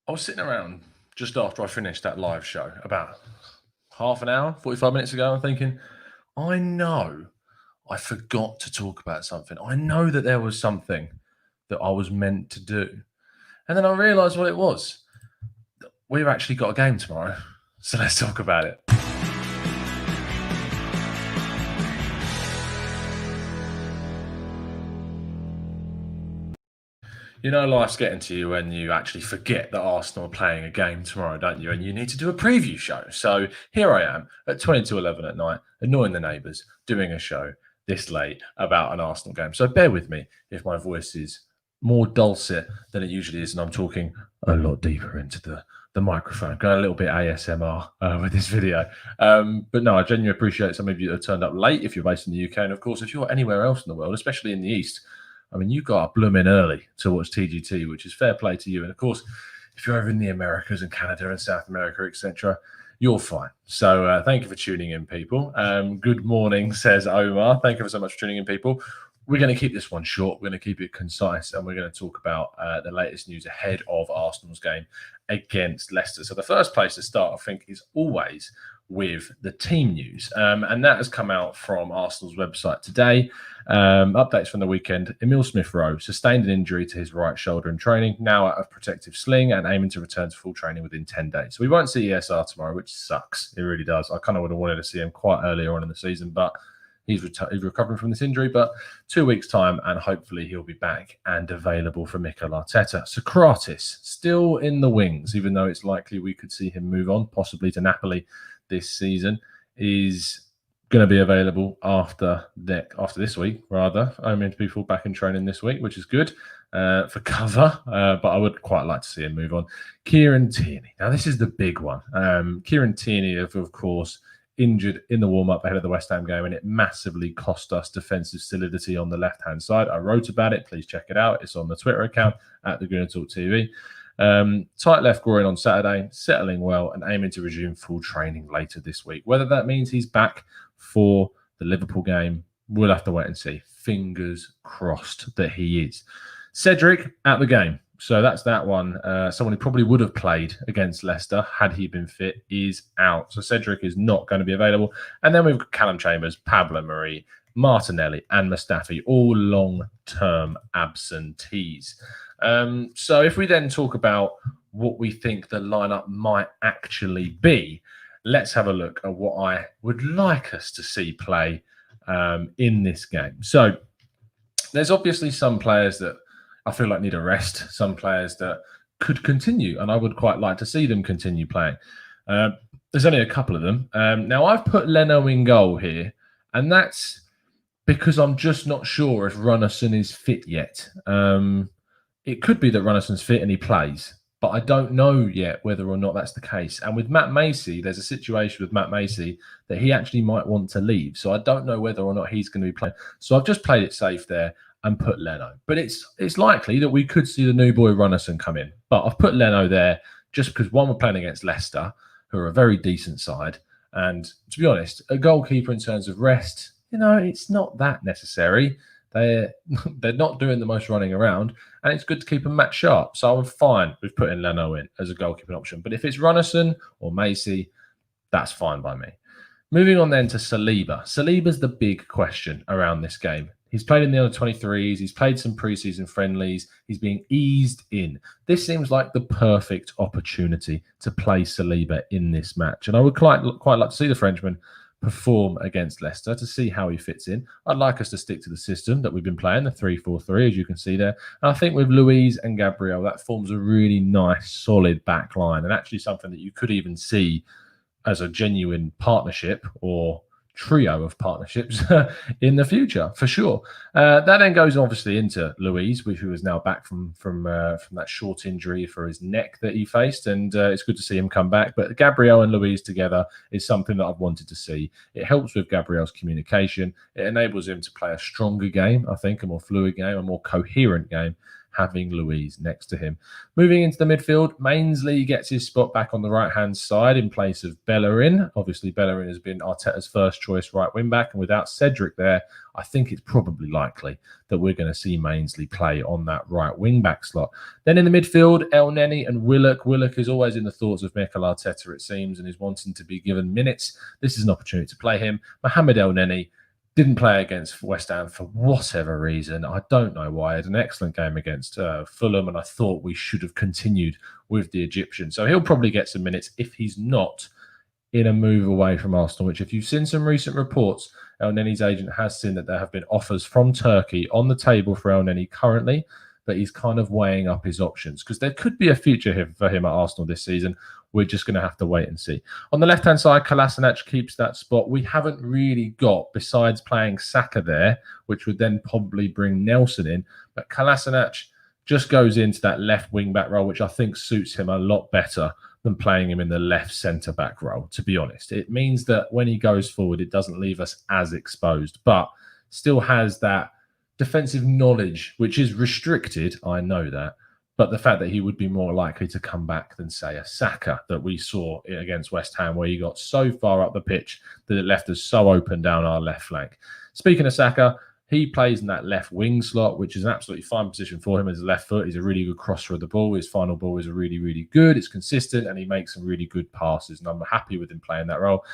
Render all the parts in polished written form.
I was sitting around just after I finished that live show about half an hour, 45 minutes ago, and thinking, I know I forgot to talk about something. I know that there was something that I was meant to do. And then I realised what it was. We've actually got a game tomorrow. So let's talk about it. You know, life's getting to you when you actually forget that Arsenal are playing a game tomorrow, don't you? And you need to do a preview show. So here I am at 20 to 11 at night, annoying the neighbours, doing a show this late about an Arsenal game. So bear with me if my voice is more dulcet than it usually is, and I'm talking a lot deeper into the microphone. Going a little bit ASMR with this video. But no, I genuinely appreciate some of you that have turned up late if you're based in the UK. And of course, if you're anywhere else in the world, especially in the East, I mean, you got up blooming early to watch TGT, which is fair play to you. And of course, if you're over in the Americas and Canada and South America, etc., you're fine. So thank you for tuning in, people. Good morning, says Omar. Thank you so much for tuning in, people. We're going to keep this one short. We're going to keep it concise, and we're going to talk about the latest news ahead of Arsenal's game against Leicester. So the first place to start, I think, is always with the team news. And that has come out from Arsenal's website today. Updates from the weekend. Emile Smith-Rowe sustained an injury to his right shoulder in training, now out of protective sling and aiming to return to full training within 10 days. So we won't see ESR tomorrow, which sucks. It really does. I kind of would have wanted to see him quite earlier on in the season, but he's recovering from this injury. But 2 weeks' time, and hopefully he'll be back and available for Mikel Arteta. Socrates still in the wings, even though it's likely we could see him move on, possibly to Napoli this season, is going to be available after this week, rather. I mean, people back in training this week, which is good for cover, but I would quite like to see him move on. Kieran Tierney. Now, this is the big one. Kieran Tierney, of course, injured in the warm-up ahead of the West Ham game, and it massively cost us defensive solidity on the left-hand side. I wrote about it. Please check it out. It's on the Twitter account at the Green and Talk TV. Tight left groin on Saturday, settling well and aiming to resume full training later this week. Whether that means he's back for the Liverpool game, we'll have to wait and see. Fingers crossed that he is. Cedric at the game. So that's that one. Someone who probably would have played against Leicester had he been fit is out. So Cedric is not going to be available. And then we've got Callum Chambers, Pablo Mari, Martinelli and Mustafi, all long-term absentees. So if we then talk about what we think the lineup might actually be, let's have a look at what I would like us to see play in this game. So there's obviously some players that I feel like need a rest, some players that could continue, and I would quite like to see them continue playing. There's only a couple of them. Now, I've put Leno in goal here, and that's because I'm just not sure if Runnison is fit yet. It could be that Runnison's fit and he plays, but I don't know yet whether or not that's the case. And with Matt Macey, there's a situation with Matt Macey that he actually might want to leave. So I don't know whether or not he's going to be playing. So I've just played it safe there and put Leno. But it's likely that we could see the new boy Runnison come in. But I've put Leno there just because, one, we're playing against Leicester, who are a very decent side. And to be honest, a goalkeeper in terms of rest, it's not that necessary. They're not doing the most running around, and it's good to keep them match sharp. So I'm fine with putting Leno in as a goalkeeping option. But if it's Runnison or Macey, that's fine by me. Moving on then to Saliba. Saliba's the big question around this game. He's played in the under-23s. He's played some preseason friendlies. He's being eased in. This seems like the perfect opportunity to play Saliba in this match. And I would quite like to see the Frenchman perform against Leicester to see how he fits in. I'd like us to stick to the system that we've been playing, the 3-4-3, as you can see there. And I think with Luiz and Gabriel, that forms a really nice, solid back line, and actually something that you could even see as a genuine partnership or trio of partnerships in the future, for sure. That then goes obviously into Luiz, who is now back from that short injury for his neck that he faced, and it's good to see him come back. But Gabriel and Luiz together is something that I've wanted to see. It helps with Gabriel's communication. It enables him to play a stronger game, I think, a more fluid game, a more coherent game. having Louise next to him. Moving into the midfield, Mainsley gets his spot back on the right-hand side in place of Bellerin. Obviously, Bellerin has been Arteta's first choice right wing-back, and without Cedric there, I think it's probably likely that we're going to see Mainsley play on that right wing-back slot. Then in the midfield, El Neni and Willock. Willock is always in the thoughts of Mikel Arteta, it seems, and is wanting to be given minutes. This is an opportunity to play him. Mohamed El Neni didn't play against West Ham for whatever reason. I don't know why. He had an excellent game against Fulham, and I thought we should have continued with the Egyptian. So he'll probably get some minutes if he's not in a move away from Arsenal, which if you've seen some recent reports, El Neni's agent has seen that there have been offers from Turkey on the table for El Neni currently, but he's kind of weighing up his options because there could be a future for him at Arsenal this season. We're just going to have to wait and see. On the left-hand side, Kolasinac keeps that spot. We haven't really got, besides playing Saka there, which would then probably bring Nelson in, but Kolasinac just goes into that left wing-back role, which I think suits him a lot better than playing him in the left centre-back role, to be honest. It means that when he goes forward, it doesn't leave us as exposed, but still has that defensive knowledge, which is restricted, I know that, but the fact that he would be more likely to come back than, say, a Saka that we saw against West Ham, where he got so far up the pitch that it left us so open down our left flank. Speaking of Saka, he plays in that left wing slot, which is an absolutely fine position for him as a left foot. He's a really good crosser of the ball. His final ball is really, really good. It's consistent, and he makes some really good passes, and I'm happy with him playing that role.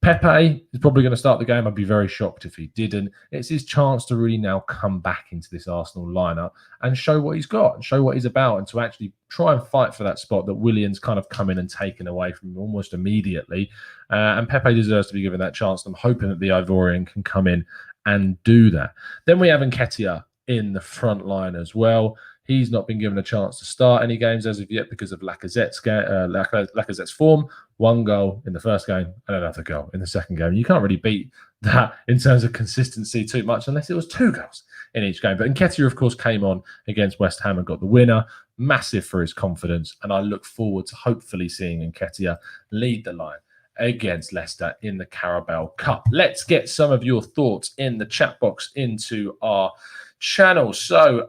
Pepe is probably going to start the game. I'd be very shocked if he didn't. It's his chance to really now come back into this Arsenal lineup and show what he's got and show what he's about, and to actually try and fight for that spot that Willian's kind of come in and taken away from him almost immediately. And Pepe deserves to be given that chance. I'm hoping that the Ivorian can come in and do that. Then we have Nketiah in the front line as well. He's not been given a chance to start any games as of yet because of Lacazette's form. One goal in the first game and another goal in the second game. You can't really beat that in terms of consistency too much unless it was 2 goals in each game. But Nketiah, of course, came on against West Ham and got the winner. Massive for his confidence. And I look forward to hopefully seeing Nketiah lead the line against Leicester in the Carabao Cup. Let's get some of your thoughts in the chat box into our channel. So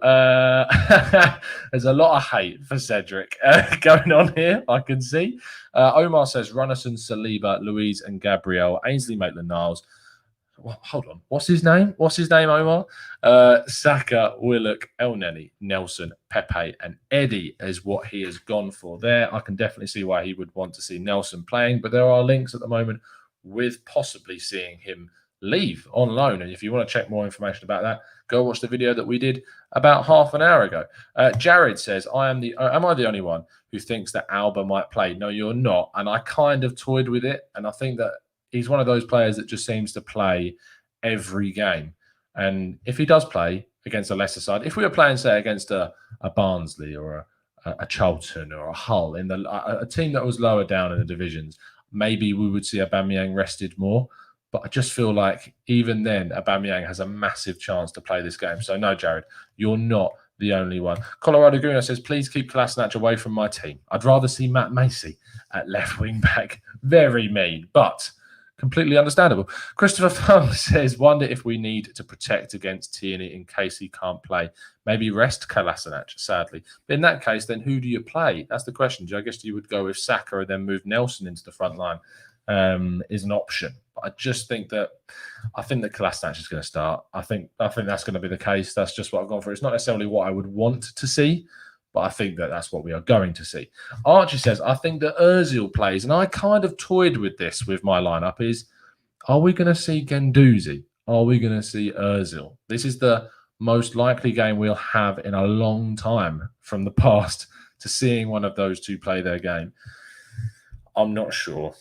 there's a lot of hate for Cedric going on here, I can see. Omar says Runnison, Saliba, Louise and Gabriel, Ainsley Maitland-Niles. Well, hold on. What's his name? Omar? Saka, Willock, El Neni, Nelson, Pepe and Eddie is what he has gone for there. I can definitely see why he would want to see Nelson playing, but there are links at the moment with possibly seeing him leave on loan. And if you want to check more information about that, go watch the video that we did about half an hour ago. Jared says, am I the only one who thinks that Alba might play? No, you're not. And I kind of toyed with it. And I think that he's one of those players that just seems to play every game. And if he does play against a Leicester side, if we were playing, say, against a Barnsley or a Charlton or a Hull, in a team that was lower down in the divisions, maybe we would see Aubameyang rested more. But I just feel like even then, Aubameyang has a massive chance to play this game. So no, Jared, you're not the only one. Colorado Guna says, please keep Kolasinac away from my team. I'd rather see Matt Macy at left wing back. Very mean, but completely understandable. Christopher Fung says, wonder if we need to protect against Tierney in case he can't play. Maybe rest Kolasinac, sadly. But in that case, then who do you play? That's the question. I guess you would go with Saka and then move Nelson into the front line. Is an option. But I just think that Kolasinac is going to start. I think that's going to be the case. That's just what I've gone for. It's not necessarily what I would want to see, but I think that that's what we are going to see. Archie says, I think that Ozil plays, and I kind of toyed with this with my lineup, is, are we going to see Guendouzi? Are we going to see Ozil? This is the most likely game we'll have in a long time from the past to seeing one of those two play their game. I'm not sure.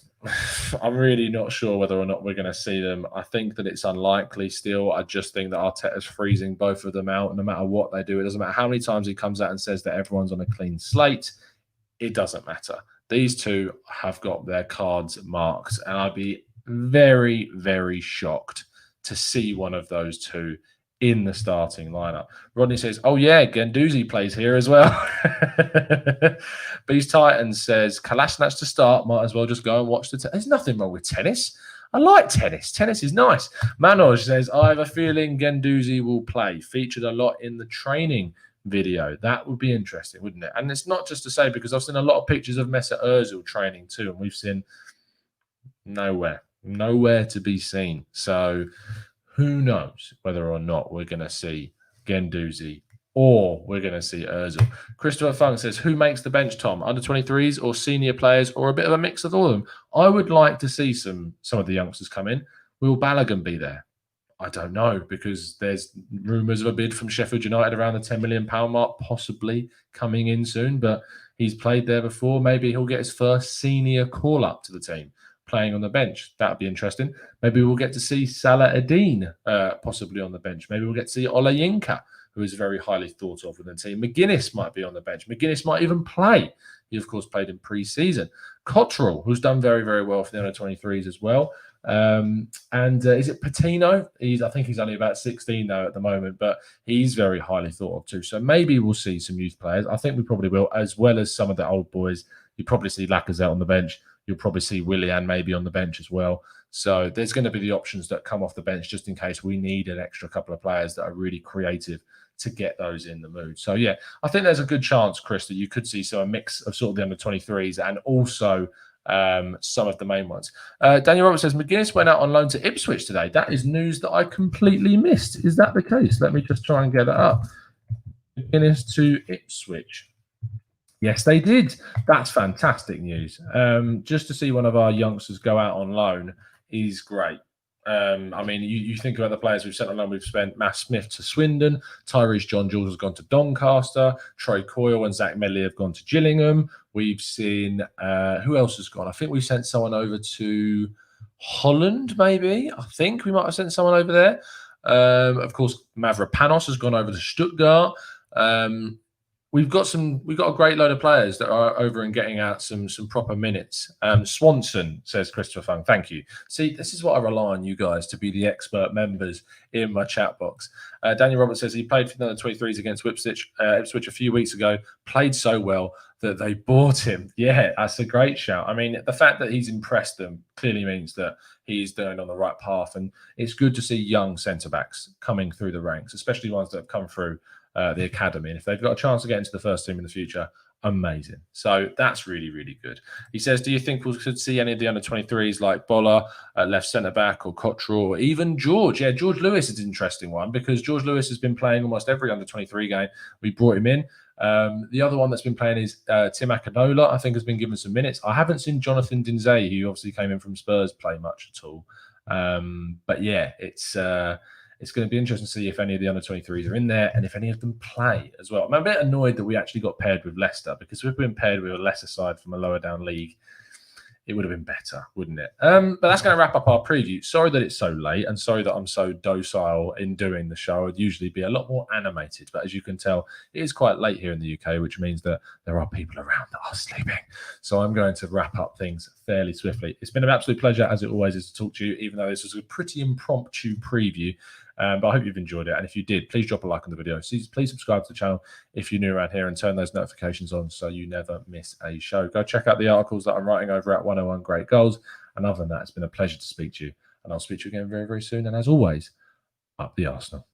I'm really not sure whether or not we're going to see them. I think that it's unlikely still. I just think that Arteta's freezing both of them out. No matter what they do, it doesn't matter how many times he comes out and says that everyone's on a clean slate. It doesn't matter. These two have got their cards marked, and I'd be very, very shocked to see one of those two in the starting lineup. Rodney says, oh yeah, Guendouzi plays here as well. Beast Titan says, Kolasinac to start, might as well just go and watch there's nothing wrong with tennis. I like tennis. Tennis is nice. Manoj says, I have a feeling Guendouzi will play. Featured a lot in the training video. That would be interesting, wouldn't it? And it's not just to say, because I've seen a lot of pictures of Mesut Ozil training too, and we've seen nowhere to be seen. So who knows whether or not we're going to see Guendouzi or we're going to see Ozil. Christopher Funk says, who makes the bench, Tom? Under 23s or senior players or a bit of a mix of all of them? I would like to see some of the youngsters come in. Will Balogun be there? I don't know, because there's rumours of a bid from Sheffield United around the £10 million mark, possibly coming in soon, but he's played there before. Maybe he'll get his first senior call-up to the team, playing on the bench. That would be interesting. Maybe we'll get to see Salah Adine possibly on the bench. Maybe we'll get to see Olayinka, who is very highly thought of within the team. McGuinness might be on the bench. McGuinness might even play. He, of course, played in pre-season. Cottrell, who's done very, very well for the under-23s as well. Is it Patino? I think he's only about 16 though at the moment, but he's very highly thought of too. So maybe we'll see some youth players. I think we probably will, as well as some of the old boys. You probably see Lacazette on the bench. You'll probably see Willian maybe on the bench as well. So there's going to be the options that come off the bench just in case we need an extra couple of players that are really creative to get those in the mood. So yeah, I think there's a good chance, Chris, that you could see a mix of sort of the under-23s and also some of the main ones. Daniel Roberts says, McGuinness went out on loan to Ipswich today. That is news that I completely missed. Is that the case? Let me just try and get that up. McGuinness to Ipswich. Yes, they did. That's fantastic news. Just to see one of our youngsters go out on loan is great. I mean, you think about the players we've sent on loan. We've spent Matt Smith to Swindon. Tyrese John Jules has gone to Doncaster. Troy Coyle and Zach Medley have gone to Gillingham. We've seen, who else has gone? I think we sent someone over to Holland, maybe. I think we might have sent someone over there. Of course, Mavropanos has gone over to Stuttgart. We've got a great load of players that are over and getting out some proper minutes. Swanson, says Christopher Fung. Thank you. See, this is what I rely on you guys to be the expert members in my chat box. Daniel Roberts says he played for the 23s against Ipswich a few weeks ago. Played so well that they bought him. Yeah, that's a great shout. I mean, the fact that he's impressed them clearly means that he's doing on the right path. And it's good to see young centre-backs coming through the ranks, especially ones that have come through the academy. And if they've got a chance to get into the first team in the future, amazing. So that's really, really good. He says, do you think we could see any of the under-23s like Bola left centre-back or Cottrell or even George? Yeah, George Lewis is an interesting one because George Lewis has been playing almost every under-23 game. We brought him in. The other one that's been playing is Tim Akinola, I think, has been given some minutes. I haven't seen Jonathan Dinzey, who obviously came in from Spurs, play much at all. But yeah, it's going to be interesting to see if any of the under-23s are in there and if any of them play as well. I'm a bit annoyed that we actually got paired with Leicester, because if we'd been paired with a Leicester side from a lower down league, it would have been better, wouldn't it? But that's going to wrap up our preview. Sorry that it's so late and sorry that I'm so docile in doing the show. I'd usually be a lot more animated, but as you can tell, it is quite late here in the UK, which means that there are people around that are sleeping. So I'm going to wrap up things fairly swiftly. It's been an absolute pleasure, as it always is, to talk to you, even though this was a pretty impromptu preview. But I hope you've enjoyed it. And if you did, please drop a like on the video. Please subscribe to the channel if you're new around here and turn those notifications on so you never miss a show. Go check out the articles that I'm writing over at 101 Great Goals. And other than that, it's been a pleasure to speak to you. And I'll speak to you again very, very soon. And as always, up the Arsenal.